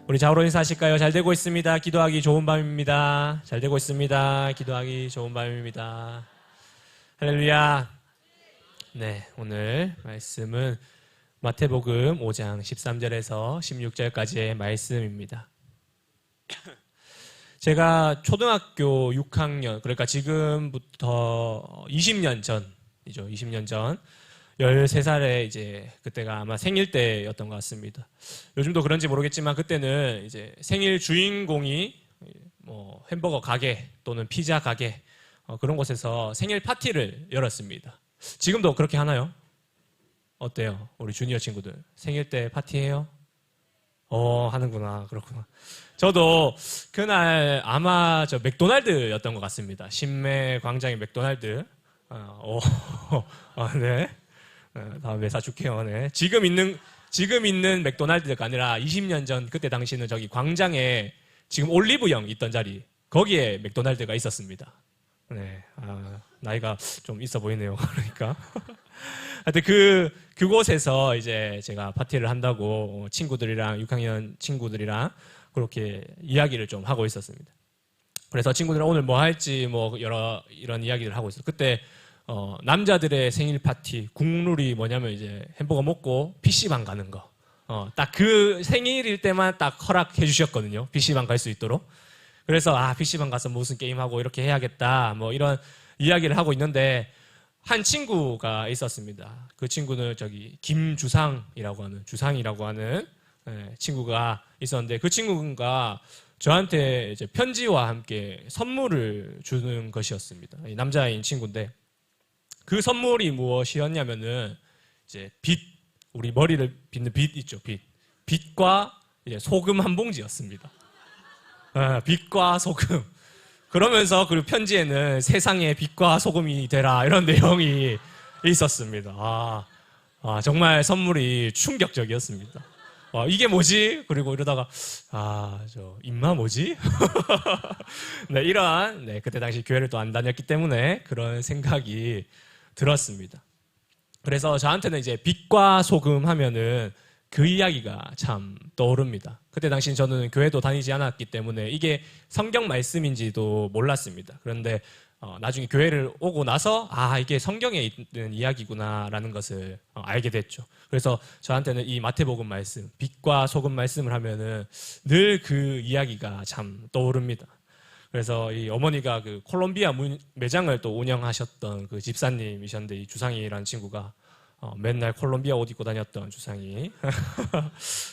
우리 좌우로 인사하실까요? 잘 되고 있습니다. 기도하기 좋은 밤입니다. 잘 되고 있습니다. 기도하기 좋은 밤입니다. 할렐루야. 네, 오늘 말씀은 마태복음 5장 13절에서 16절까지의 말씀입니다. 제가 초등학교 6학년, 그러니까 지금부터 20년 전이죠. 20년 전. 13살에 이제 그때가 아마 생일 때였던 것 같습니다. 요즘도 그런지 모르겠지만 그때는 이제 생일 주인공이 뭐 햄버거 가게 또는 피자 가게 그런 곳에서 생일 파티를 열었습니다. 지금도 그렇게 하나요? 어때요? 우리 주니어 친구들 생일 때 파티해요? 하는구나. 그렇구나. 저도 그날 아마 저 맥도날드였던 것 같습니다. 신매 광장의 맥도날드. 네. 다음에 사줄게요. 네. 지금 있는 맥도날드가 아니라 20년 전 그때 당시는 저기 광장에 지금 올리브영 있던 자리 거기에 맥도날드가 있었습니다. 네. 나이가 좀 있어 보이네요. 그러니까. 하여튼 그곳에서 이제 제가 파티를 한다고 친구들이랑 6학년 친구들이랑 그렇게 이야기를 좀 하고 있었습니다. 그래서 친구들은 오늘 뭐 할지 뭐 이런 이야기를 하고 있었어요. 그때 남자들의 생일 파티 국룰이 뭐냐면 이제 햄버거 먹고 PC방 가는 거. 딱 그 생일일 때만 딱 허락해 주셨거든요. PC방 갈 수 있도록. 그래서 PC방 가서 무슨 게임하고 이렇게 해야겠다. 뭐 이런 이야기를 하고 있는데 한 친구가 있었습니다. 그 친구는 저기 김주상이라고 하는 친구가 있었는데 그 친구가 저한테 이제 편지와 함께 선물을 주는 것이었습니다. 남자인 친구인데 그 선물이 무엇이었냐면은 이제 우리 머리를 빗는 빗 있죠, 빗과 이제 소금 한 봉지였습니다. 빗과 소금. 그러면서 그리고 편지에는 세상에 빛과 소금이 되라 이런 내용이 있었습니다. 정말 선물이 충격적이었습니다. 이게 뭐지? 그리고 이러다가 저 입마 뭐지? 네, 이러한 그때 당시 교회를 또 안 다녔기 때문에 그런 생각이 들었습니다. 그래서 저한테는 이제 빛과 소금 하면은 그 이야기가 참 떠오릅니다. 그때 당시 저는 교회도 다니지 않았기 때문에 이게 성경 말씀인지도 몰랐습니다. 그런데 나중에 교회를 오고 나서 이게 성경에 있는 이야기구나라는 것을 알게 됐죠. 그래서 저한테는 이 마태복음 말씀, 빛과 소금 말씀을 하면은 늘 그 이야기가 참 떠오릅니다. 그래서 이 어머니가 그 콜롬비아 매장을 또 운영하셨던 그 집사님이셨는데 이 주상이라는 친구가 맨날 콜롬비아 옷 입고 다녔던 주상이.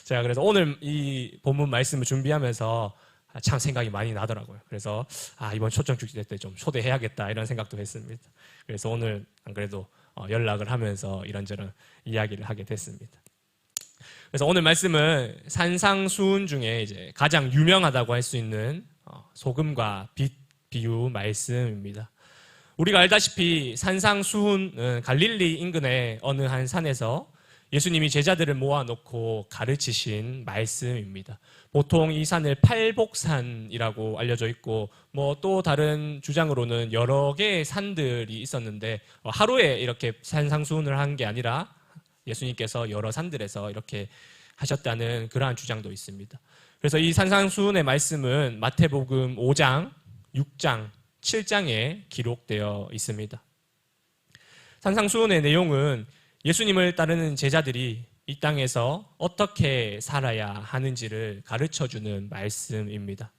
제가 그래서 오늘 이 본문 말씀을 준비하면서 참 생각이 많이 나더라고요. 그래서 이번 초청 축제 때 좀 초대해야겠다 이런 생각도 했습니다. 그래서 오늘 안 그래도 연락을 하면서 이런저런 이야기를 하게 됐습니다. 그래서 오늘 말씀은 산상수훈 중에 이제 가장 유명하다고 할 수 있는 소금과 빛 비유 말씀입니다. 우리가 알다시피 산상수훈은 갈릴리 인근의 어느 한 산에서 예수님이 제자들을 모아놓고 가르치신 말씀입니다. 보통 이 산을 팔복산이라고 알려져 있고 뭐 또 다른 주장으로는 여러 개의 산들이 있었는데 하루에 이렇게 산상수훈을 한 게 아니라 예수님께서 여러 산들에서 이렇게 하셨다는 그러한 주장도 있습니다. 그래서 이 산상수훈의 말씀은 마태복음 5장, 6장, 7장에 기록되어 있습니다. 산상수훈의 내용은 예수님을 따르는 제자들이 이 땅에서 어떻게 살아야 하는지를 가르쳐주는 말씀입니다.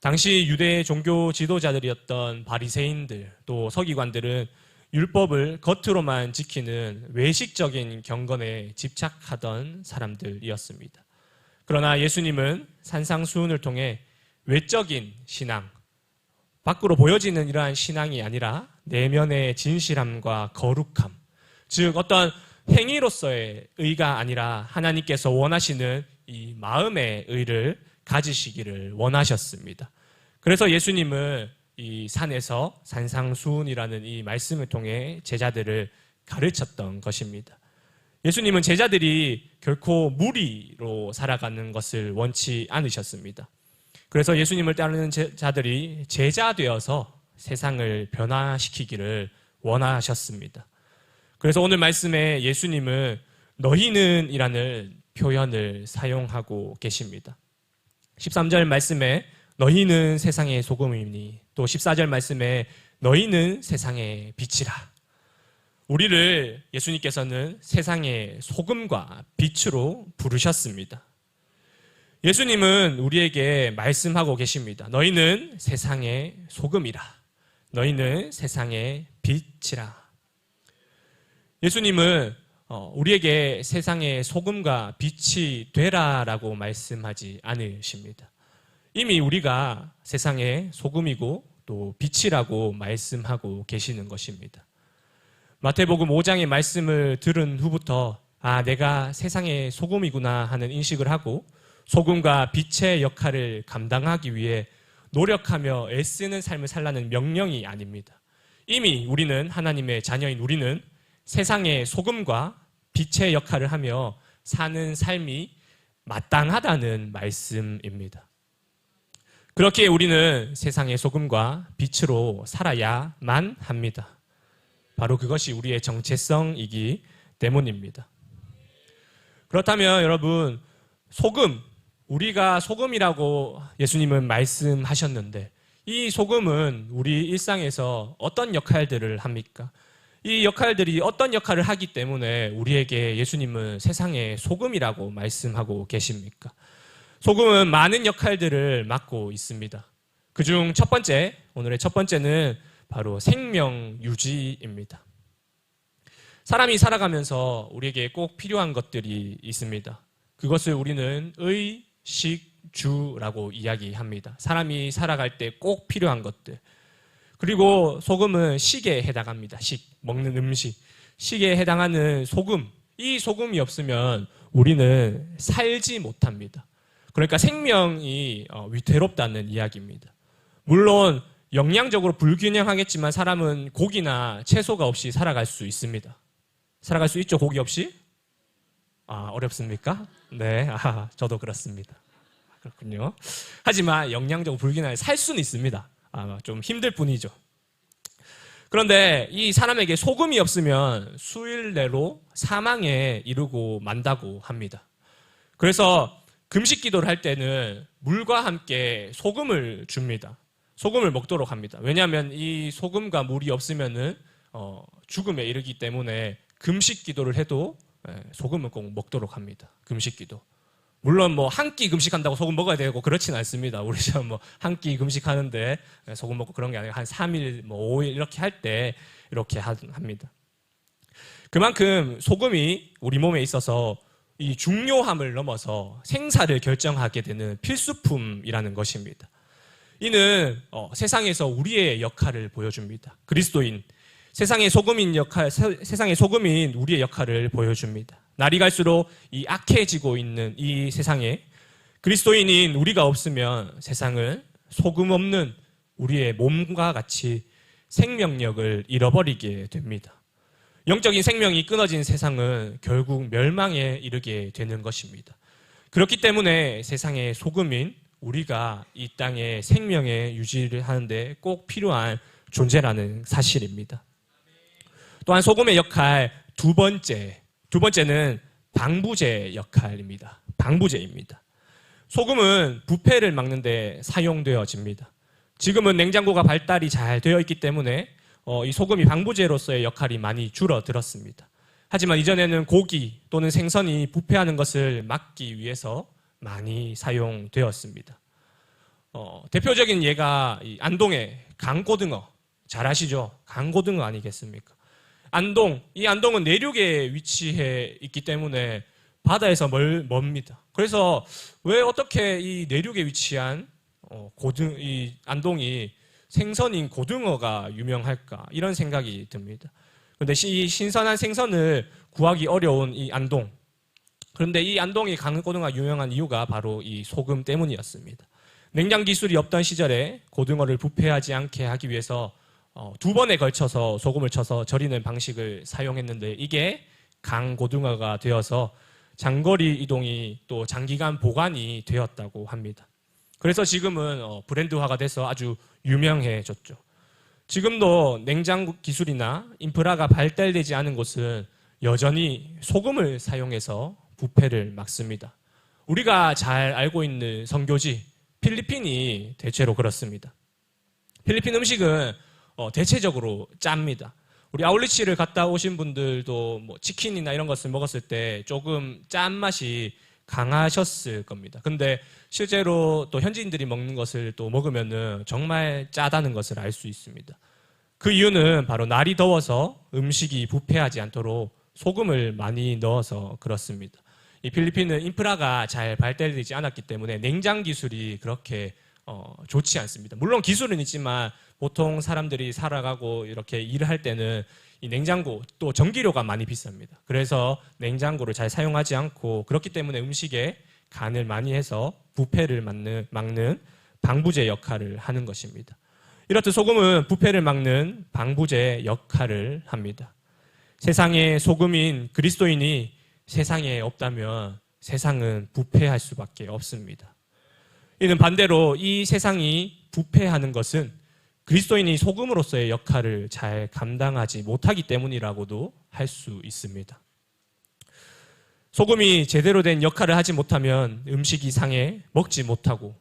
당시 유대 종교 지도자들이었던 바리새인들 또 서기관들은 율법을 겉으로만 지키는 외식적인 경건에 집착하던 사람들이었습니다. 그러나 예수님은 산상수훈을 통해 외적인 신앙, 밖으로 보여지는 이러한 신앙이 아니라 내면의 진실함과 거룩함, 즉 어떤 행위로서의 의가 아니라 하나님께서 원하시는 이 마음의 의를 가지시기를 원하셨습니다. 그래서 예수님은 이 산에서 산상수훈이라는 이 말씀을 통해 제자들을 가르쳤던 것입니다. 예수님은 제자들이 결코 무리로 살아가는 것을 원치 않으셨습니다. 그래서 예수님을 따르는 자들이 제자 되어서 세상을 변화시키기를 원하셨습니다. 그래서 오늘 말씀에 예수님은 너희는 이라는 표현을 사용하고 계십니다. 13절 말씀에 너희는 세상의 소금이니, 또 14절 말씀에 너희는 세상의 빛이라. 우리를 예수님께서는 세상의 소금과 빛으로 부르셨습니다. 예수님은 우리에게 말씀하고 계십니다. 너희는 세상의 소금이라. 너희는 세상의 빛이라. 예수님은 우리에게 세상의 소금과 빛이 되라라고 말씀하지 않으십니다. 이미 우리가 세상의 소금이고 또 빛이라고 말씀하고 계시는 것입니다. 마태복음 5장의 말씀을 들은 후부터 내가 세상의 소금이구나 하는 인식을 하고 소금과 빛의 역할을 감당하기 위해 노력하며 애쓰는 삶을 살라는 명령이 아닙니다. 이미 우리는, 하나님의 자녀인 우리는 세상의 소금과 빛의 역할을 하며 사는 삶이 마땅하다는 말씀입니다. 그렇게 우리는 세상의 소금과 빛으로 살아야만 합니다. 바로 그것이 우리의 정체성이기 때문입니다. 그렇다면 여러분, 소금, 우리가 소금이라고 예수님은 말씀하셨는데 이 소금은 우리 일상에서 어떤 역할들을 합니까? 이 역할들이 어떤 역할을 하기 때문에 우리에게 예수님은 세상의 소금이라고 말씀하고 계십니까? 소금은 많은 역할들을 맡고 있습니다. 그중 첫 번째, 오늘의 첫 번째는 바로 생명 유지입니다. 사람이 살아가면서 우리에게 꼭 필요한 것들이 있습니다. 그것을 우리는 의식주라고 이야기합니다. 사람이 살아갈 때 꼭 필요한 것들. 그리고 소금은 식에 해당합니다. 먹는 음식. 식에 해당하는 소금. 이 소금이 없으면 우리는 살지 못합니다. 그러니까 생명이 위태롭다는 이야기입니다. 물론 영양적으로 불균형하겠지만 사람은 고기나 채소가 없이 살아갈 수 있습니다. 살아갈 수 있죠, 고기 없이? 어렵습니까? 네, 저도 그렇습니다. 그렇군요. 하지만 영양적으로 불균형하게 살 수는 있습니다. 좀 힘들 뿐이죠. 그런데 이 사람에게 소금이 없으면 수일 내로 사망에 이르고 만다고 합니다. 그래서 금식 기도를 할 때는 물과 함께 소금을 줍니다. 소금을 먹도록 합니다. 왜냐하면 이 소금과 물이 없으면은 죽음에 이르기 때문에 금식 기도를 해도 소금을 꼭 먹도록 합니다. 금식 기도. 물론 뭐 한 끼 금식한다고 소금 먹어야 되고 그렇진 않습니다. 우리 뭐 한 끼 금식하는데 소금 먹고 그런 게 아니라 한 3일, 뭐 5일 이렇게 할 때 이렇게 합니다. 그만큼 소금이 우리 몸에 있어서 이 중요함을 넘어서 생사를 결정하게 되는 필수품이라는 것입니다. 이는 세상에서 우리의 역할을 보여줍니다. 그리스도인, 세상의 소금인 우리의 역할을 보여줍니다. 날이 갈수록 이 악해지고 있는 이 세상에 그리스도인인 우리가 없으면 세상은 소금 없는 우리의 몸과 같이 생명력을 잃어버리게 됩니다. 영적인 생명이 끊어진 세상은 결국 멸망에 이르게 되는 것입니다. 그렇기 때문에 세상의 소금인 우리가 이 땅의 생명의 유지를 하는데 꼭 필요한 존재라는 사실입니다. 또한 소금의 역할 두 번째는 방부제 역할입니다. 방부제입니다. 소금은 부패를 막는 데 사용되어집니다. 지금은 냉장고가 발달이 잘 되어 있기 때문에 이 소금이 방부제로서의 역할이 많이 줄어들었습니다. 하지만 이전에는 고기 또는 생선이 부패하는 것을 막기 위해서 많이 사용되었습니다. 대표적인 예가 이 안동의 강고등어, 잘 아시죠? 강고등어 아니겠습니까? 이 안동은 내륙에 위치해 있기 때문에 바다에서 멉니다. 그래서 왜 어떻게 이 내륙에 위치한 이 안동이 생선인 고등어가 유명할까? 이런 생각이 듭니다. 그런데 이 신선한 생선을 구하기 어려운 이 안동. 그런데 이 안동이 강고등어가 유명한 이유가 바로 이 소금 때문이었습니다. 냉장 기술이 없던 시절에 고등어를 부패하지 않게 하기 위해서 두 번에 걸쳐서 소금을 쳐서 절이는 방식을 사용했는데 이게 강고등어가 되어서 장거리 이동이 또 장기간 보관이 되었다고 합니다. 그래서 지금은 브랜드화가 돼서 아주 유명해졌죠. 지금도 냉장 기술이나 인프라가 발달되지 않은 곳은 여전히 소금을 사용해서 부패를 막습니다. 우리가 잘 알고 있는 선교지 필리핀이 대체로 그렇습니다. 필리핀 음식은 대체적으로 짭니다. 우리 아울리치를 갔다 오신 분들도 뭐 치킨이나 이런 것을 먹었을 때 조금 짠맛이 강하셨을 겁니다. 근데 실제로 또 현지인들이 먹는 것을 또 먹으면은 정말 짜다는 것을 알 수 있습니다. 그 이유는 바로 날이 더워서 음식이 부패하지 않도록 소금을 많이 넣어서 그렇습니다. 이 필리핀은 인프라가 잘 발달되지 않았기 때문에 냉장 기술이 그렇게 좋지 않습니다. 물론 기술은 있지만 보통 사람들이 살아가고 이렇게 일을 할 때는 이 냉장고 또 전기료가 많이 비쌉니다. 그래서 냉장고를 잘 사용하지 않고 그렇기 때문에 음식에 간을 많이 해서 부패를 막는 방부제 역할을 하는 것입니다. 이렇듯 소금은 부패를 막는 방부제 역할을 합니다. 세상에 소금인 그리스도인이 세상에 없다면 세상은 부패할 수밖에 없습니다. 이는 반대로 이 세상이 부패하는 것은 그리스도인이 소금으로서의 역할을 잘 감당하지 못하기 때문이라고도 할 수 있습니다. 소금이 제대로 된 역할을 하지 못하면 음식이 상해 먹지 못하고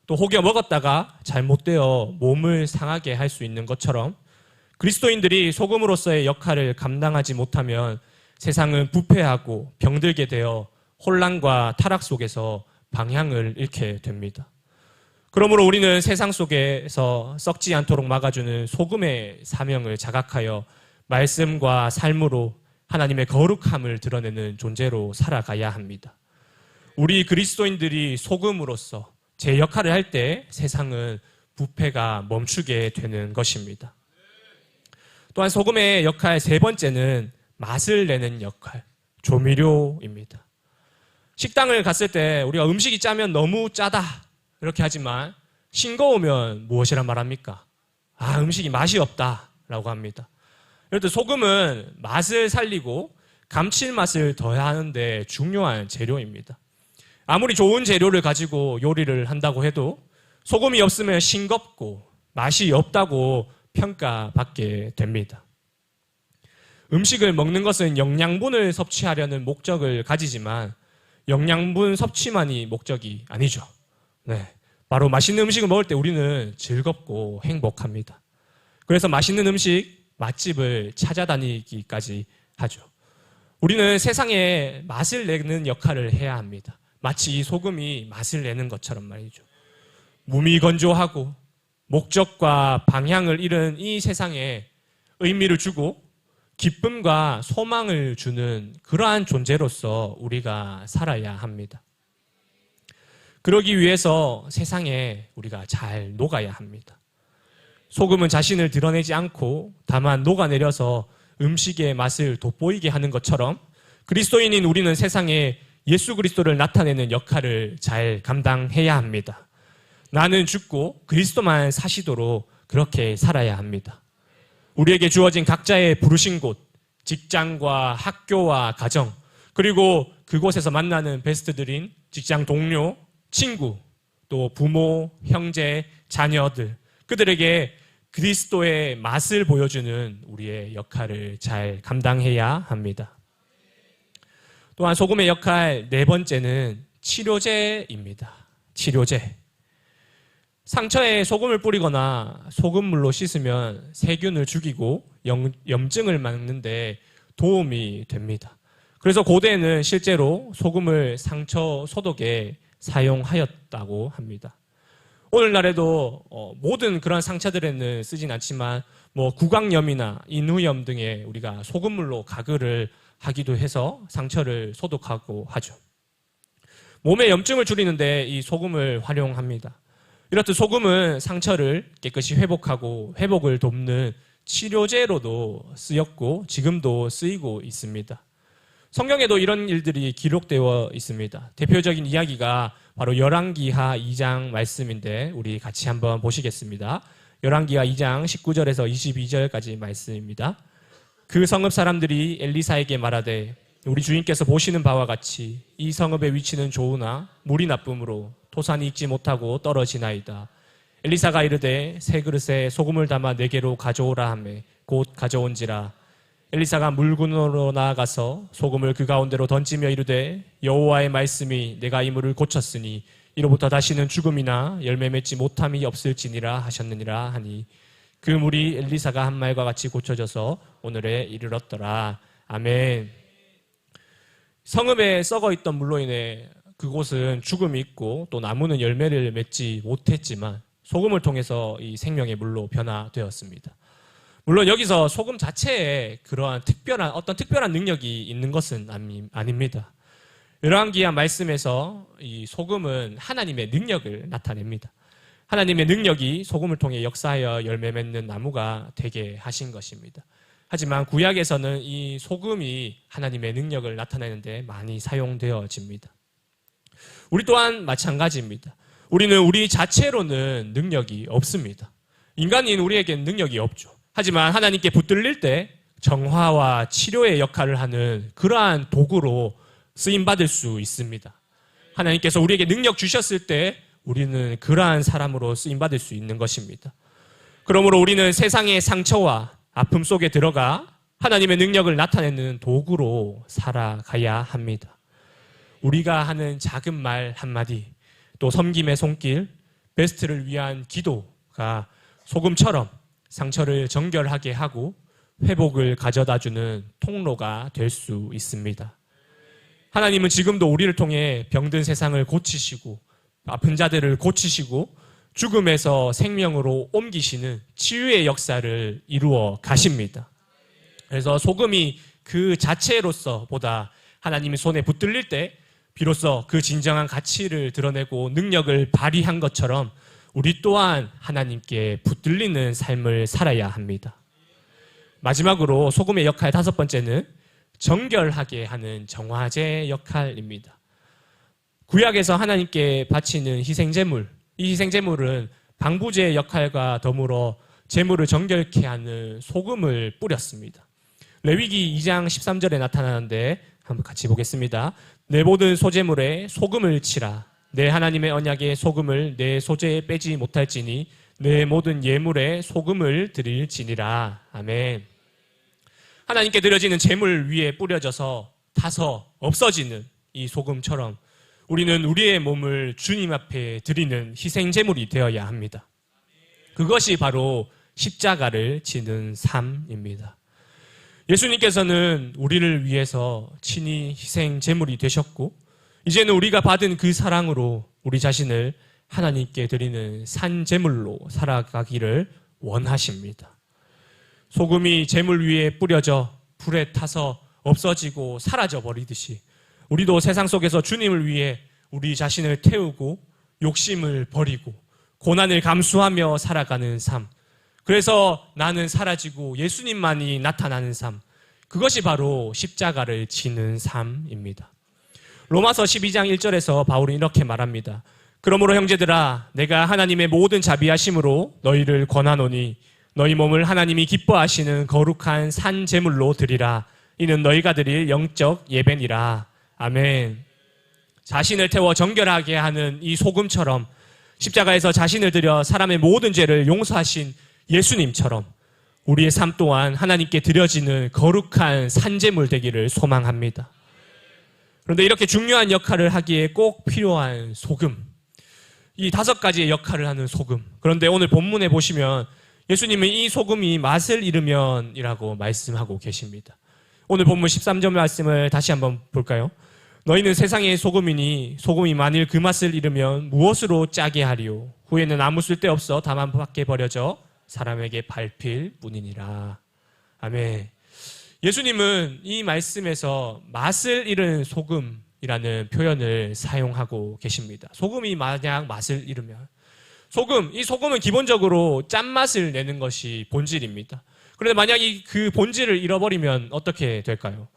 또 혹여 먹었다가 잘못되어 몸을 상하게 할 수 있는 것처럼 그리스도인들이 소금으로서의 역할을 감당하지 못하면 세상은 부패하고 병들게 되어 혼란과 타락 속에서 방향을 잃게 됩니다. 그러므로 우리는 세상 속에서 썩지 않도록 막아주는 소금의 사명을 자각하여 말씀과 삶으로 하나님의 거룩함을 드러내는 존재로 살아가야 합니다. 우리 그리스도인들이 소금으로서 제 역할을 할 때 세상은 부패가 멈추게 되는 것입니다. 또한 소금의 역할 세 번째는 맛을 내는 역할, 조미료입니다. 식당을 갔을 때 우리가 음식이 짜면 너무 짜다 이렇게 하지만 싱거우면 무엇이란 말합니까? 음식이 맛이 없다 라고 합니다. 이렇듯 소금은 맛을 살리고 감칠맛을 더하는 데 중요한 재료입니다. 아무리 좋은 재료를 가지고 요리를 한다고 해도 소금이 없으면 싱겁고 맛이 없다고 평가받게 됩니다. 음식을 먹는 것은 영양분을 섭취하려는 목적을 가지지만 영양분 섭취만이 목적이 아니죠. 네, 바로 맛있는 음식을 먹을 때 우리는 즐겁고 행복합니다. 그래서 맛있는 음식, 맛집을 찾아다니기까지 하죠. 우리는 세상에 맛을 내는 역할을 해야 합니다. 마치 이 소금이 맛을 내는 것처럼 말이죠. 무미건조하고 목적과 방향을 잃은 이 세상에 의미를 주고 기쁨과 소망을 주는 그러한 존재로서 우리가 살아야 합니다. 그러기 위해서 세상에 우리가 잘 녹아야 합니다. 소금은 자신을 드러내지 않고 다만 녹아내려서 음식의 맛을 돋보이게 하는 것처럼 그리스도인인 우리는 세상에 예수 그리스도를 나타내는 역할을 잘 감당해야 합니다. 나는 죽고 그리스도만 사시도록 그렇게 살아야 합니다. 우리에게 주어진 각자의 부르신 곳, 직장과 학교와 가정, 그리고 그곳에서 만나는 베스트들인 직장 동료, 친구, 또 부모, 형제, 자녀들, 그들에게 그리스도의 맛을 보여주는 우리의 역할을 잘 감당해야 합니다. 또한 소금의 역할 네 번째는 치료제입니다. 치료제. 상처에 소금을 뿌리거나 소금물로 씻으면 세균을 죽이고 염증을 막는 데 도움이 됩니다. 그래서 고대에는 실제로 소금을 상처 소독에 사용하였다고 합니다. 오늘날에도 모든 그런 상처들에는 쓰진 않지만 구강염이나 인후염 등에 우리가 소금물로 가글을 하기도 해서 상처를 소독하고 하죠. 몸의 염증을 줄이는데 이 소금을 활용합니다. 이렇듯 소금은 상처를 깨끗이 회복하고 회복을 돕는 치료제로도 쓰였고 지금도 쓰이고 있습니다. 성경에도 이런 일들이 기록되어 있습니다. 대표적인 이야기가 바로 열왕기하 2장 말씀인데 우리 같이 한번 보시겠습니다. 열왕기하 2장 19절에서 22절까지 말씀입니다. 그 성읍 사람들이 엘리사에게 말하되 우리 주인께서 보시는 바와 같이 이 성읍의 위치는 좋으나 물이 나쁨으로 토산이 익지 못하고 떨어지나이다. 엘리사가 이르되 새 그릇에 소금을 담아 내게로 가져오라 하매 곧 가져온지라. 엘리사가 물군으로 나아가서 소금을 그 가운데로 던지며 이르되 여호와의 말씀이 내가 이 물을 고쳤으니 이로부터 다시는 죽음이나 열매 맺지 못함이 없을지니라 하셨느니라 하니 그 물이 엘리사가 한 말과 같이 고쳐져서 오늘에 이르렀더라. 아멘. 성읍에 썩어 있던 물로 인해 그곳은 죽음이 있고 또 나무는 열매를 맺지 못했지만 소금을 통해서 이 생명의 물로 변화되었습니다. 물론 여기서 소금 자체에 그러한 어떤 특별한 능력이 있는 것은 아닙니다. 열왕기하 말씀에서 이 소금은 하나님의 능력을 나타냅니다. 하나님의 능력이 소금을 통해 역사하여 열매 맺는 나무가 되게 하신 것입니다. 하지만 구약에서는 이 소금이 하나님의 능력을 나타내는데 많이 사용되어집니다. 우리 또한 마찬가지입니다. 우리는 우리 자체로는 능력이 없습니다. 인간인 우리에게는 능력이 없죠. 하지만 하나님께 붙들릴 때 정화와 치료의 역할을 하는 그러한 도구로 쓰임받을 수 있습니다. 하나님께서 우리에게 능력 주셨을 때 우리는 그러한 사람으로 쓰임받을 수 있는 것입니다. 그러므로 우리는 세상의 상처와 아픔 속에 들어가 하나님의 능력을 나타내는 도구로 살아가야 합니다. 우리가 하는 작은 말 한마디, 또 섬김의 손길, 베스트를 위한 기도가 소금처럼 상처를 정결하게 하고 회복을 가져다주는 통로가 될 수 있습니다. 하나님은 지금도 우리를 통해 병든 세상을 고치시고 아픈 자들을 고치시고 죽음에서 생명으로 옮기시는 치유의 역사를 이루어 가십니다. 그래서 소금이 그 자체로서 보다 하나님의 손에 붙들릴 때 비로소 그 진정한 가치를 드러내고 능력을 발휘한 것처럼 우리 또한 하나님께 붙들리는 삶을 살아야 합니다. 마지막으로 소금의 역할 5번째는 정결하게 하는 정화제 역할입니다. 구약에서 하나님께 바치는 희생제물, 이 희생제물은 방부제의 역할과 더불어 제물을 정결케 하는 소금을 뿌렸습니다. 레위기 2장 13절에 나타나는데 한번 같이 보겠습니다. 내 모든 소제물에 소금을 치라. 내 하나님의 언약에 소금을 내 소제에 빼지 못할지니 내 모든 예물에 소금을 드릴지니라. 아멘. 하나님께 드려지는 제물 위에 뿌려져서 타서 없어지는 이 소금처럼 우리는 우리의 몸을 주님 앞에 드리는 희생 제물이 되어야 합니다. 그것이 바로 십자가를 지는 삶입니다. 예수님께서는 우리를 위해서 친히 희생 제물이 되셨고 이제는 우리가 받은 그 사랑으로 우리 자신을 하나님께 드리는 산 제물로 살아가기를 원하십니다. 소금이 제물 위에 뿌려져 불에 타서 없어지고 사라져 버리듯이 우리도 세상 속에서 주님을 위해 우리 자신을 태우고 욕심을 버리고 고난을 감수하며 살아가는 삶, 그래서 나는 사라지고 예수님만이 나타나는 삶, 그것이 바로 십자가를 지는 삶입니다. 로마서 12장 1절에서 바울은 이렇게 말합니다. 그러므로 형제들아 내가 하나님의 모든 자비하심으로 너희를 권하노니 너희 몸을 하나님이 기뻐하시는 거룩한 산 제물로 드리라. 이는 너희가 드릴 영적 예배니라. 아멘. 자신을 태워 정결하게 하는 이 소금처럼 십자가에서 자신을 들여 사람의 모든 죄를 용서하신 예수님처럼 우리의 삶 또한 하나님께 드려지는 거룩한 산제물 되기를 소망합니다. 그런데 이렇게 중요한 역할을 하기에 꼭 필요한 소금, 이 5가지의 역할을 하는 소금. 그런데 오늘 본문에 보시면 예수님은 이 소금이 맛을 잃으면이라고 말씀하고 계십니다. 오늘 본문 13절 말씀을 다시 한번 볼까요? 너희는 세상의 소금이니 소금이 만일 그 맛을 잃으면 무엇으로 짜게 하리요? 후에는 아무 쓸데없어 다만 밖에 버려져 사람에게 밟힐 뿐이니라. 아멘. 예수님은 이 말씀에서 맛을 잃은 소금이라는 표현을 사용하고 계십니다. 소금이 만약 맛을 잃으면 이 소금은 기본적으로 짠맛을 내는 것이 본질입니다. 그런데 만약 그 본질을 잃어버리면 어떻게 될까요?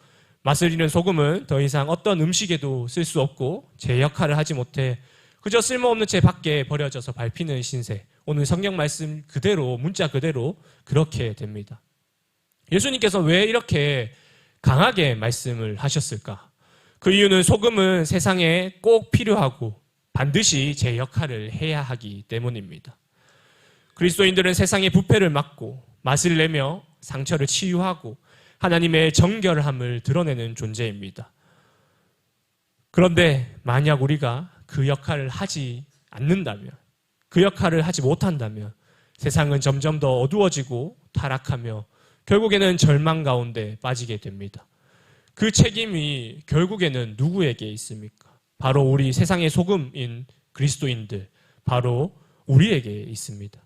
맛을 잃은 소금은 더 이상 어떤 음식에도 쓸 수 없고 제 역할을 하지 못해 그저 쓸모없는 채 밖에 버려져서 밟히는 신세. 오늘 성경 말씀 그대로, 문자 그대로 그렇게 됩니다. 예수님께서 왜 이렇게 강하게 말씀을 하셨을까? 그 이유는 소금은 세상에 꼭 필요하고 반드시 제 역할을 해야 하기 때문입니다. 그리스도인들은 세상의 부패를 막고 맛을 내며 상처를 치유하고 하나님의 정결함을 드러내는 존재입니다. 그런데 만약 우리가 그 역할을 하지 않는다면, 그 역할을 하지 못한다면 세상은 점점 더 어두워지고 타락하며 결국에는 절망 가운데 빠지게 됩니다. 그 책임이 결국에는 누구에게 있습니까? 바로 우리 세상의 소금인 그리스도인들, 바로 우리에게 있습니다.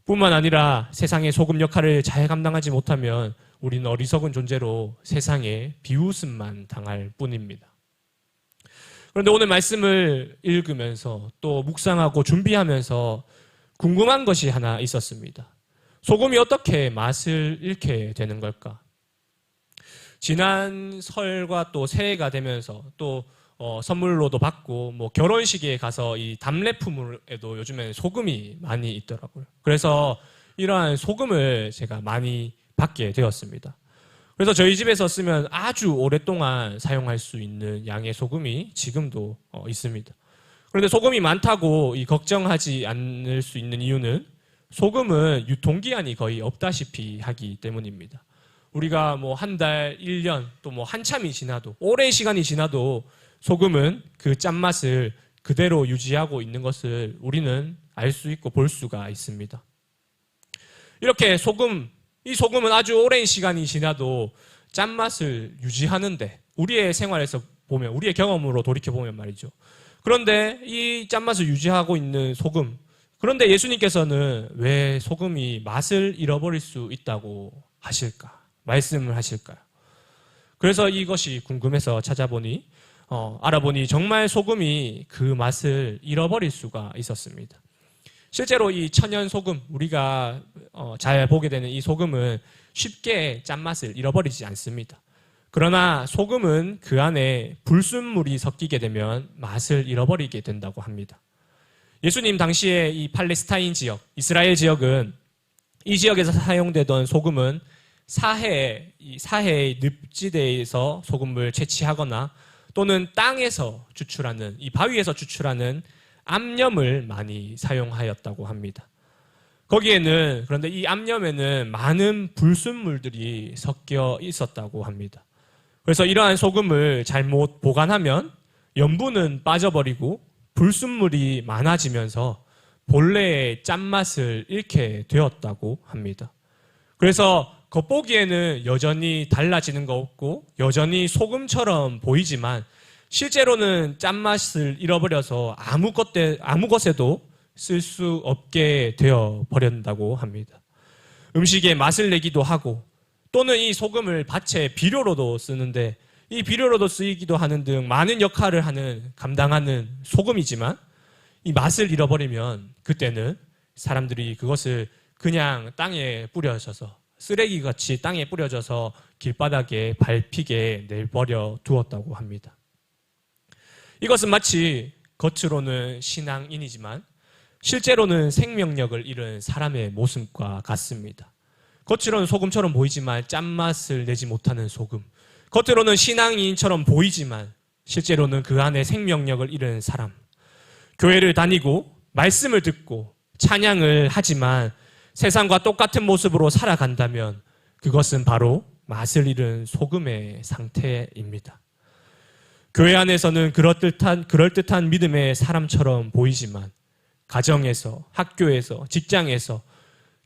뿐만 아니라 세상의 소금 역할을 잘 감당하지 못하면 우리는 어리석은 존재로 세상에 비웃음만 당할 뿐입니다. 그런데 오늘 말씀을 읽으면서 또 묵상하고 준비하면서 궁금한 것이 하나 있었습니다. 소금이 어떻게 맛을 잃게 되는 걸까? 지난 설과 또 새해가 되면서 또 선물로도 받고 결혼식에 가서 이 답례품에도 요즘에는 소금이 많이 있더라고요. 그래서 이러한 소금을 제가 많이 받게 되었습니다. 그래서 저희 집에서 쓰면 아주 오랫동안 사용할 수 있는 양의 소금이 지금도 있습니다. 그런데 소금이 많다고 걱정하지 않을 수 있는 이유는 소금은 유통기한이 거의 없다시피 하기 때문입니다. 우리가 한 달, 1년, 또 한참이 지나도, 오랜 시간이 지나도 소금은 그 짠맛을 그대로 유지하고 있는 것을 우리는 알 수 있고 볼 수가 있습니다. 이렇게 이 소금은 아주 오랜 시간이 지나도 짠맛을 유지하는데, 우리의 생활에서 보면, 우리의 경험으로 돌이켜보면 말이죠. 그런데 이 짠맛을 유지하고 있는 소금, 그런데 예수님께서는 왜 소금이 맛을 잃어버릴 수 있다고 하실까? 말씀을 하실까요? 그래서 이것이 궁금해서 찾아보니 알아보니 정말 소금이 그 맛을 잃어버릴 수가 있었습니다. 실제로 이 천연 소금, 우리가 잘 보게 되는 이 소금은 쉽게 짠맛을 잃어버리지 않습니다. 그러나 소금은 그 안에 불순물이 섞이게 되면 맛을 잃어버리게 된다고 합니다. 예수님 당시에 이 팔레스타인 지역, 이스라엘 지역은 이 지역에서 사용되던 소금은 사해의 늪지대에서 소금을 채취하거나 또는 땅에서 추출하는, 이 바위에서 추출하는 암염을 많이 사용하였다고 합니다. 그런데 이 암염에는 많은 불순물들이 섞여 있었다고 합니다. 그래서 이러한 소금을 잘못 보관하면 염분은 빠져버리고 불순물이 많아지면서 본래의 짠맛을 잃게 되었다고 합니다. 그래서 겉보기에는 여전히 달라지는 거 없고 여전히 소금처럼 보이지만 실제로는 짠맛을 잃어버려서 아무 것에도 쓸 수 없게 되어 버린다고 합니다. 음식에 맛을 내기도 하고 또는 이 소금을 밭의 비료로도 쓰는데 이 비료로도 쓰이기도 하는 등 많은 역할을 감당하는 소금이지만 이 맛을 잃어버리면 그때는 사람들이 그것을 그냥 땅에 뿌려져서 쓰레기같이 땅에 뿌려져서 길바닥에 밟히게 내버려 두었다고 합니다. 이것은 마치 겉으로는 신앙인이지만 실제로는 생명력을 잃은 사람의 모습과 같습니다. 겉으로는 소금처럼 보이지만 짠맛을 내지 못하는 소금. 겉으로는 신앙인처럼 보이지만 실제로는 그 안에 생명력을 잃은 사람. 교회를 다니고 말씀을 듣고 찬양을 하지만 세상과 똑같은 모습으로 살아간다면 그것은 바로 맛을 잃은 소금의 상태입니다. 교회 안에서는 그럴듯한 믿음의 사람처럼 보이지만 가정에서, 학교에서, 직장에서,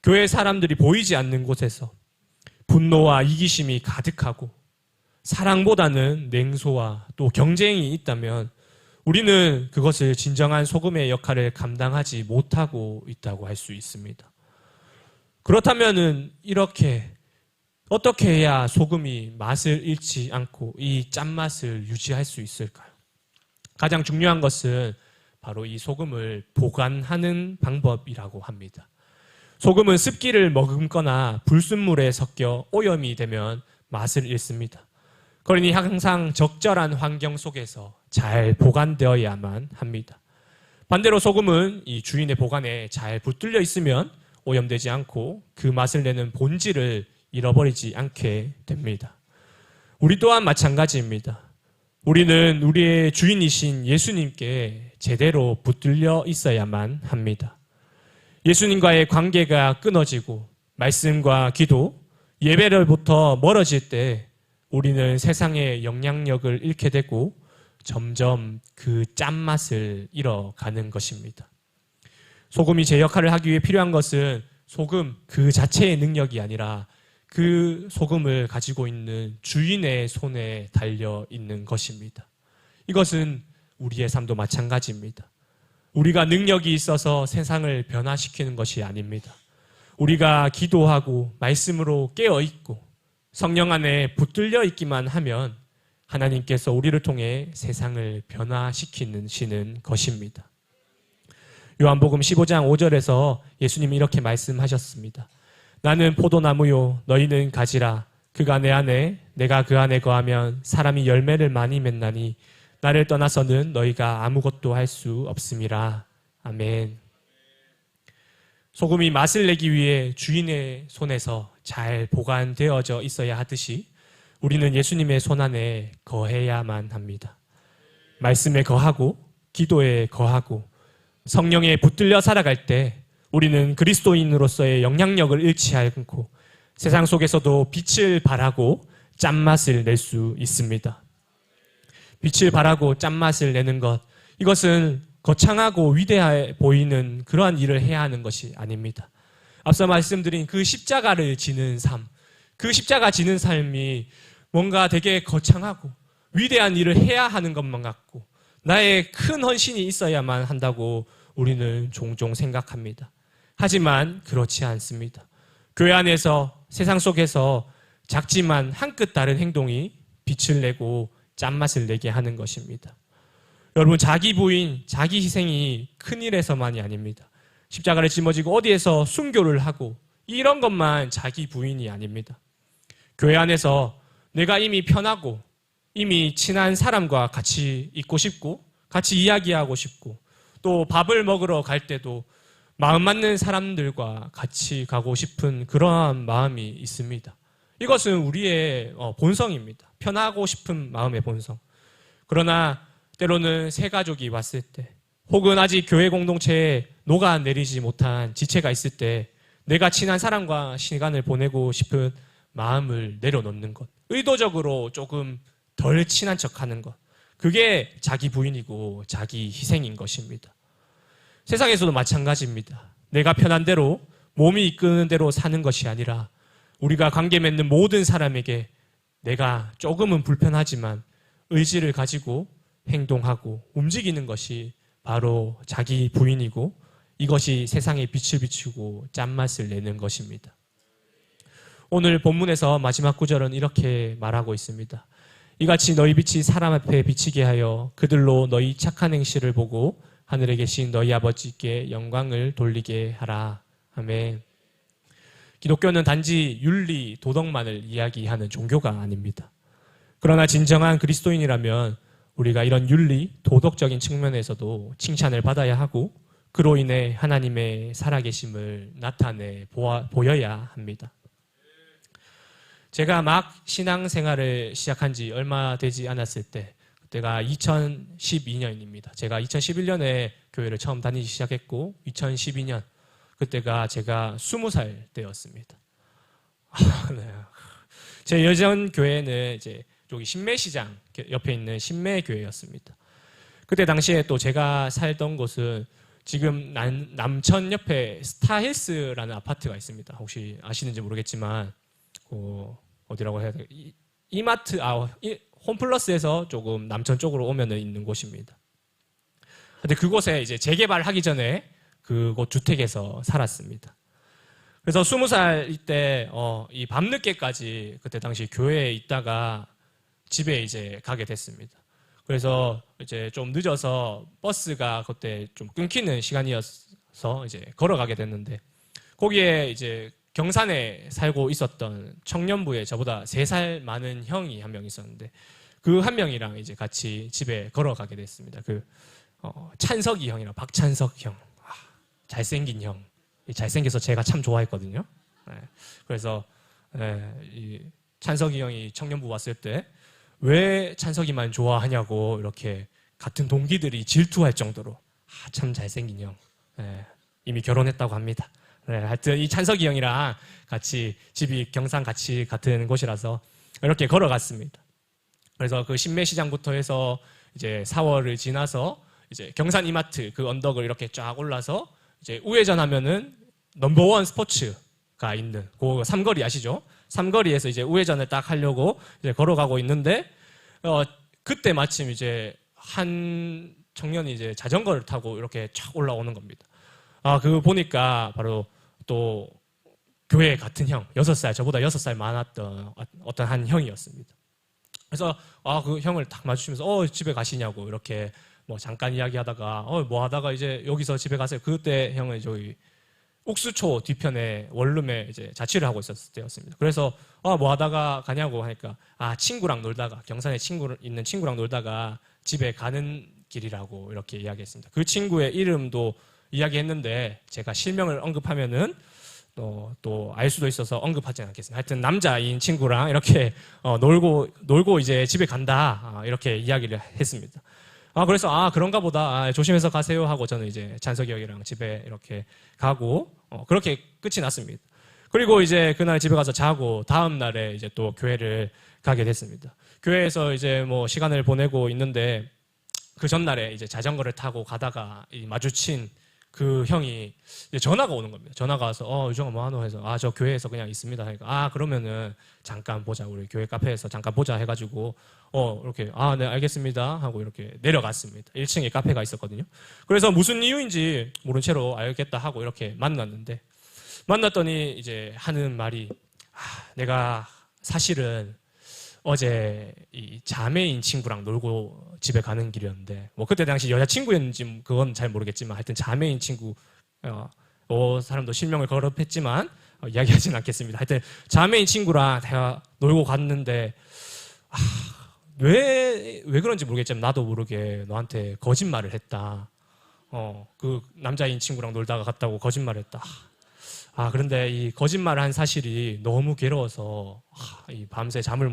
교회 사람들이 보이지 않는 곳에서 분노와 이기심이 가득하고 사랑보다는 냉소와 또 경쟁이 있다면 우리는 그것을 진정한 소금의 역할을 감당하지 못하고 있다고 할 수 있습니다. 그렇다면은 어떻게 해야 소금이 맛을 잃지 않고 이 짠맛을 유지할 수 있을까요? 가장 중요한 것은 바로 이 소금을 보관하는 방법이라고 합니다. 소금은 습기를 머금거나 불순물에 섞여 오염이 되면 맛을 잃습니다. 그러니 항상 적절한 환경 속에서 잘 보관되어야만 합니다. 반대로 소금은 이 주인의 보관에 잘 붙들려 있으면 오염되지 않고 그 맛을 내는 본질을 잃어버리지 않게 됩니다. 우리 또한 마찬가지입니다. 우리는 우리의 주인이신 예수님께 제대로 붙들려 있어야만 합니다. 예수님과의 관계가 끊어지고 말씀과 기도, 예배로부터 멀어질 때 우리는 세상의 영향력을 잃게 되고 점점 그 짠맛을 잃어가는 것입니다. 소금이 제 역할을 하기 위해 필요한 것은 소금 그 자체의 능력이 아니라 그 소금을 가지고 있는 주인의 손에 달려 있는 것입니다. 이것은 우리의 삶도 마찬가지입니다. 우리가 능력이 있어서 세상을 변화시키는 것이 아닙니다. 우리가 기도하고 말씀으로 깨어있고 성령 안에 붙들려 있기만 하면 하나님께서 우리를 통해 세상을 변화시키시는 것입니다. 요한복음 15장 5절에서 예수님이 이렇게 말씀하셨습니다. 나는 포도나무요 너희는 가지라. 그가 내 안에 내가 그 안에 거하면 사람이 열매를 많이 맺나니 나를 떠나서는 너희가 아무것도 할 수 없음이라. 아멘. 소금이 맛을 내기 위해 주인의 손에서 잘 보관되어져 있어야 하듯이 우리는 예수님의 손 안에 거해야만 합니다. 말씀에 거하고 기도에 거하고 성령에 붙들려 살아갈 때 우리는 그리스도인으로서의 영향력을 잃지 않고 세상 속에서도 빛을 발하고 짠맛을 낼 수 있습니다. 빛을 발하고 짠맛을 내는 것, 이것은 거창하고 위대해 보이는 그러한 일을 해야 하는 것이 아닙니다. 앞서 말씀드린 그 십자가를 지는 삶, 그 십자가 지는 삶이 뭔가 되게 거창하고 위대한 일을 해야 하는 것만 같고 나의 큰 헌신이 있어야만 한다고 우리는 종종 생각합니다. 하지만 그렇지 않습니다. 교회 안에서 세상 속에서 작지만 한 끗 다른 행동이 빛을 내고 짠맛을 내게 하는 것입니다. 여러분, 자기 부인, 자기 희생이 큰일에서만이 아닙니다. 십자가를 짊어지고 어디에서 순교를 하고 이런 것만 자기 부인이 아닙니다. 교회 안에서 내가 이미 편하고 이미 친한 사람과 같이 있고 싶고 같이 이야기하고 싶고 또 밥을 먹으러 갈 때도 마음 맞는 사람들과 같이 가고 싶은 그러한 마음이 있습니다. 이것은 우리의 본성입니다. 편하고 싶은 마음의 본성. 그러나 때로는 새 가족이 왔을 때 혹은 아직 교회 공동체에 녹아내리지 못한 지체가 있을 때 내가 친한 사람과 시간을 보내고 싶은 마음을 내려놓는 것, 의도적으로 조금 덜 친한 척하는 것, 그게 자기 부인이고 자기 희생인 것입니다. 세상에서도 마찬가지입니다. 내가 편한 대로 몸이 이끄는 대로 사는 것이 아니라 우리가 관계 맺는 모든 사람에게 내가 조금은 불편하지만 의지를 가지고 행동하고 움직이는 것이 바로 자기 부인이고 이것이 세상에 빛을 비추고 짠맛을 내는 것입니다. 오늘 본문에서 마지막 구절은 이렇게 말하고 있습니다. 이같이 너희 빛이 사람 앞에 비치게 하여 그들로 너희 착한 행실을 보고 하늘에 계신 너희 아버지께 영광을 돌리게 하라. 아멘. 기독교는 단지 윤리, 도덕만을 이야기하는 종교가 아닙니다. 그러나 진정한 그리스도인이라면 우리가 이런 윤리, 도덕적인 측면에서도 칭찬을 받아야 하고 그로 인해 하나님의 살아계심을 나타내 보여야 합니다. 제가 막 신앙생활을 시작한 지 얼마 되지 않았을 때 그때가 2012년입니다. 제가 2011년에 교회를 처음 다니기 시작했고 2012년 그때가 제가 20살 때였습니다. 네. 제 예전 교회는 이제 여기 신매시장 옆에 있는 신매교회였습니다. 그때 당시에 또 제가 살던 곳은 지금 남천 옆에 스타힐스라는 아파트가 있습니다. 혹시 아시는지 모르겠지만 어디라고 해야 될까요? 이마트, 홈플러스에서 조금 남천 쪽으로 오면 있는 곳입니다. 근데 그곳에 이제 재개발하기 전에 그곳 주택에서 살았습니다. 그래서 20살 때 이 밤늦게까지 그때 당시 교회에 있다가 집에 이제 가게 됐습니다. 그래서 이제 좀 늦어서 버스가 그때 좀 끊기는 시간이어서 이제 걸어가게 됐는데 거기에 이제 경산에 살고 있었던 청년부에 저보다 3살 많은 형이 한 명 있었는데 그 한 명이랑 이제 같이 집에 걸어가게 됐습니다. 찬석이 형이랑 박찬석 형, 잘생긴 형, 잘생겨서 제가 참 좋아했거든요. 그래서 이 찬석이 형이 청년부 왔을 때 왜 찬석이만 좋아하냐고 이렇게 같은 동기들이 질투할 정도로 참 잘생긴 형. 예, 이미 결혼했다고 합니다. 네, 하여튼 이 찬석이 형이랑 같이 집이 경상 같이 같은 곳이라서 이렇게 걸어갔습니다. 그래서 그 신매시장부터 해서 이제 4월을 지나서 이제 경산 이마트 그 언덕을 이렇게 쫙 올라서 이제 우회전 하면은 넘버원 스포츠가 있는 그 삼거리 아시죠? 삼거리에서 이제 우회전을 딱 하려고 이제 걸어가고 있는데 그때 마침 이제 한 청년이 이제 자전거를 타고 이렇게 쫙 올라오는 겁니다. 그거 보니까 바로 또 교회 같은 형, 6살, 저보다 6살 많았던 어떤 한 형이었습니다. 그래서 그 형을 딱 마주치면서 집에 가시냐고 이렇게 뭐 잠깐 이야기하다가 뭐 하다가 이제 여기서 집에 가세요. 그때 형은 저기 옥수초 뒤편에 원룸에 이제 자취를 하고 있었을 때였습니다. 그래서 뭐 하다가 가냐고 하니까 친구랑 놀다가 경산에 있는 친구랑 놀다가 집에 가는 길이라고 이렇게 이야기했습니다. 그 친구의 이름도 이야기했는데 제가 실명을 언급하면은 또 알 수도 있어서 언급하지는 않겠습니다. 하여튼 남자인 친구랑 이렇게 놀고 이제 집에 간다 이렇게 이야기를 했습니다. 그래서 그런가 보다 조심해서 가세요 하고 저는 이제 찬석이 형이랑 집에 이렇게 가고 그렇게 끝이 났습니다. 그리고 이제 그날 집에 가서 자고 다음 날에 이제 또 교회를 가게 됐습니다. 교회에서 이제 뭐 시간을 보내고 있는데 그 전날에 이제 자전거를 타고 가다가 마주친 그 형이 이제 전화가 오는 겁니다. 전화가 와서 유정아 뭐하노 해서 저 교회에서 그냥 있습니다 하니까 그러면은 잠깐 보자, 우리 교회 카페에서 잠깐 보자 해가지고 이렇게 네 알겠습니다 하고 이렇게 내려갔습니다. 1층에 카페가 있었거든요. 그래서 무슨 이유인지 모른 채로 알겠다 하고 이렇게 만났더니 이제 하는 말이 내가 사실은 어제 이 자매인 친구랑 놀고 집에 가는 길이었는데 뭐 그때 당시 여자친구였는지 그건 잘 모르겠지만 하여튼 자매인 친구 사람도 실명을 거듭했지만 이야기하진 않겠습니다. 하여튼 자매인 친구랑 내가 놀고 갔는데 왜 그런지 모르겠지만 나도 모르게 너한테 거짓말을 했다. 그 남자인 친구랑 놀다가 갔다고 거짓말을 했다. 그런데 이 거짓말을 한 사실이 너무 괴로워서 이 밤새 잠을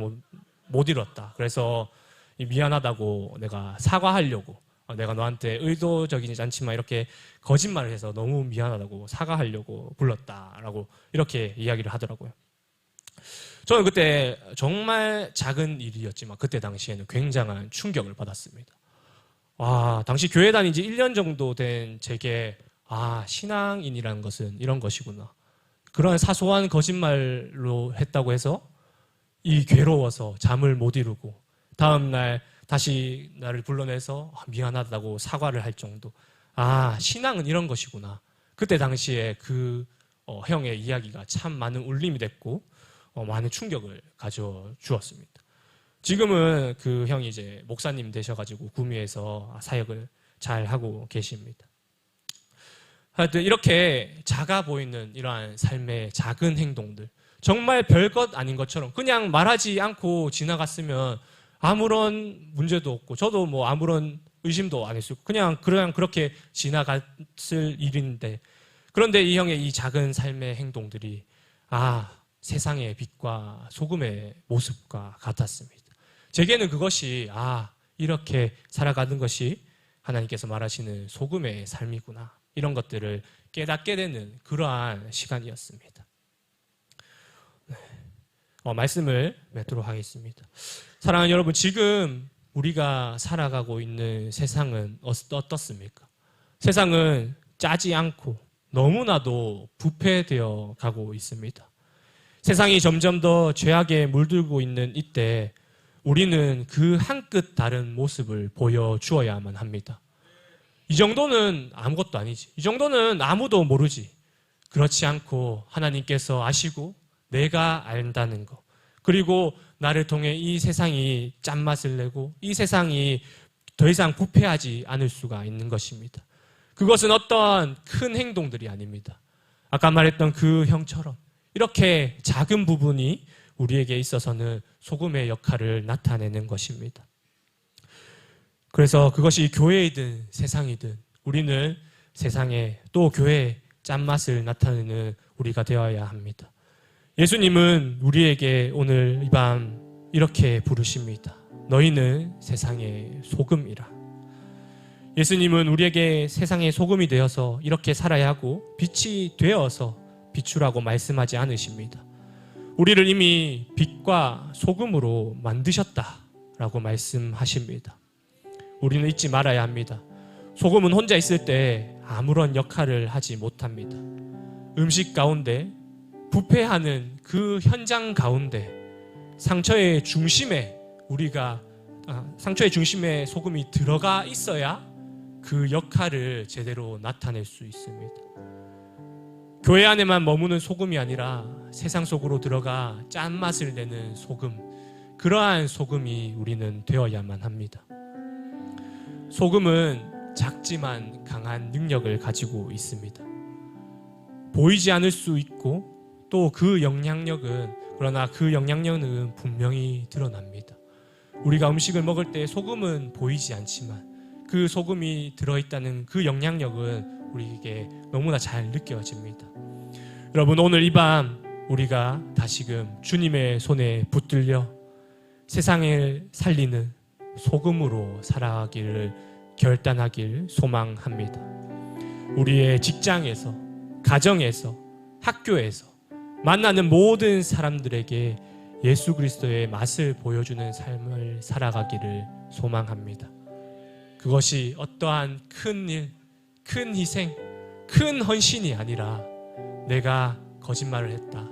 못 이뤘다. 그래서 미안하다고 내가 사과하려고 내가 너한테 의도적이지 않지만 이렇게 거짓말을 해서 너무 미안하다고 사과하려고 불렀다라고 이렇게 이야기를 하더라고요. 저는 그때 정말 작은 일이었지만 그때 당시에는 굉장한 충격을 받았습니다. 당시 교회 다닌 지 1년 정도 된 제게 신앙인이라는 것은 이런 것이구나. 그런 사소한 거짓말로 했다고 해서 이 괴로워서 잠을 못 이루고 다음날 다시 나를 불러내서 미안하다고 사과를 할 정도. 신앙은 이런 것이구나. 그때 당시에 그 형의 이야기가 참 많은 울림이 됐고 많은 충격을 가져주었습니다. 지금은 그 형이 이제 목사님 되셔가지고 구미에서 사역을 잘 하고 계십니다. 하여튼 이렇게 작아 보이는 이러한 삶의 작은 행동들, 정말 별것 아닌 것처럼 그냥 말하지 않고 지나갔으면 아무런 문제도 없고 저도 뭐 아무런 의심도 안 했을 그냥 그렇게 지나갔을 일인데, 그런데 이 형의 이 작은 삶의 행동들이 세상의 빛과 소금의 모습과 같았습니다. 제게는 그것이 이렇게 살아가는 것이 하나님께서 말하시는 소금의 삶이구나, 이런 것들을 깨닫게 되는 그러한 시간이었습니다. 말씀을 맺도록 하겠습니다. 사랑하는 여러분, 지금 우리가 살아가고 있는 세상은 어떻습니까? 세상은 짜지 않고 너무나도 부패되어 가고 있습니다. 세상이 점점 더 죄악에 물들고 있는 이때 우리는 그 한 끗 다른 모습을 보여주어야만 합니다. 이 정도는 아무것도 아니지. 이 정도는 아무도 모르지. 그렇지 않고 하나님께서 아시고 내가 안다는 것, 그리고 나를 통해 이 세상이 짠맛을 내고 이 세상이 더 이상 부패하지 않을 수가 있는 것입니다. 그것은 어떠한 큰 행동들이 아닙니다. 아까 말했던 그 형처럼 이렇게 작은 부분이 우리에게 있어서는 소금의 역할을 나타내는 것입니다. 그래서 그것이 교회이든 세상이든 우리는 세상에 또 교회의 짠맛을 나타내는 우리가 되어야 합니다. 예수님은 우리에게 오늘 이 밤 이렇게 부르십니다. 너희는 세상의 소금이라. 예수님은 우리에게 세상의 소금이 되어서 이렇게 살아야 하고 빛이 되어서 비추라고 말씀하지 않으십니다. 우리를 이미 빛과 소금으로 만드셨다라고 말씀하십니다. 우리는 잊지 말아야 합니다. 소금은 혼자 있을 때 아무런 역할을 하지 못합니다. 음식 가운데, 부패하는 그 현장 가운데 상처의 중심에 소금이 들어가 있어야 그 역할을 제대로 나타낼 수 있습니다. 교회 안에만 머무는 소금이 아니라 세상 속으로 들어가 짠맛을 내는 소금, 그러한 소금이 우리는 되어야만 합니다. 소금은 작지만 강한 능력을 가지고 있습니다. 보이지 않을 수 있고 또 그 영향력은 분명히 드러납니다. 우리가 음식을 먹을 때 소금은 보이지 않지만 그 소금이 들어있다는 그 영향력은 우리에게 너무나 잘 느껴집니다. 여러분, 오늘 이 밤 우리가 다시금 주님의 손에 붙들려 세상을 살리는 소금으로 살아가기를 결단하길 소망합니다. 우리의 직장에서, 가정에서, 학교에서 만나는 모든 사람들에게 예수 그리스도의 맛을 보여주는 삶을 살아가기를 소망합니다. 그것이 어떠한 큰 일, 큰 희생, 큰 헌신이 아니라 내가 거짓말을 했다,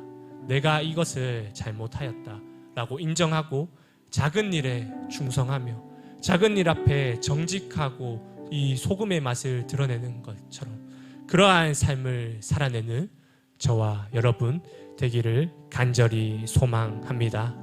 내가 이것을 잘못하였다 라고 인정하고 작은 일에 충성하며 작은 일 앞에 정직하고 이 소금의 맛을 드러내는 것처럼 그러한 삶을 살아내는 저와 여러분 되기를 간절히 소망합니다.